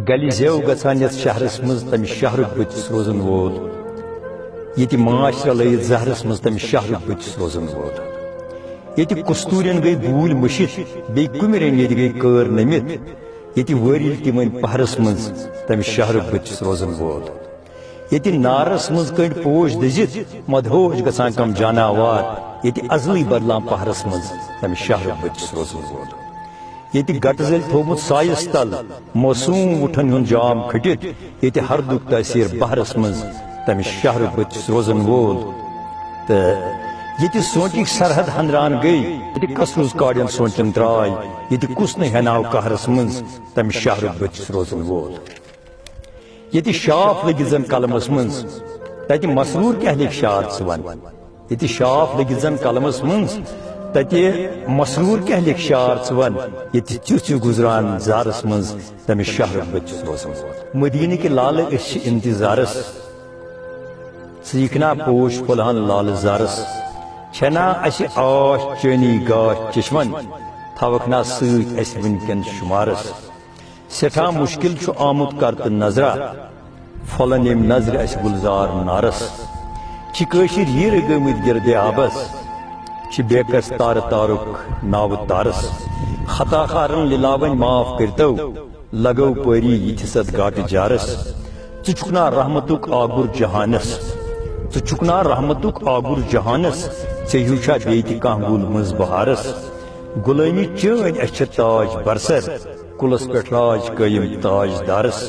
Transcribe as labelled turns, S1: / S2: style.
S1: گلی زیو گژھان یتھ شہرس مز تمس شہرک بتس روزن وول یہ معاشرہ لائت زہرس مز تمس شہرک بتس روزن وول یہ کستورین گئی بھول مشت بی کمرین یہ گئی کر نمت یہ وریل تمن پہرس مز تمس شہرک بتس روزن وول یہ نارس مز کنڈ پوش دزت مدہوش گژھان کم جاناوار یہ ازلی بدلان پہرس مز تمس شہرک بتس روزن وول یہ گٹ زل تھومت سائس تل موسوم وٹھن ہند جام کھٹت یہ ہردک تاثیر بہرس مز تمس شہرک بتس روزن وول تو یہ سونچک سرحد ہندران گئی یہ کس روز کاڑین سونچن درائے یہ کس ناو قہرس مز تمس شہرک بتس روزن وول یہ شاف لگت زن قلمس مز تت مسرور کیا لکھ شاد ون یہ شاف لگت زن قلمس مز تت مسرور کیا لکھ شار ون یہ تیھ گزران زارس مز تمس شہرک بتس روزن وول مدینہ کے لال اس انتظارس سیکھنا پوش پلہن لال زارس چھنا اس آش چنی گاش چشمن تھوکنا ست اس ونکن شمارس سٹھا مشکل چھ آمت کرت نظرہ پھلن یم نظر اس گلزار نارس چھ ہیر گمت گرد آبس چھ بیکس تار تارک ناو تارس خطا خارن للاون معاف کرتو لگو پری یہ ست گاٹ جارس چکنا رحمتک آگر جہانس چکنا رحمتک آگر جہانس ہیوچا بیت کان گل مز بہارس غلامی چین اس تاج برسر کلس پہ لاج قیم تاج دارس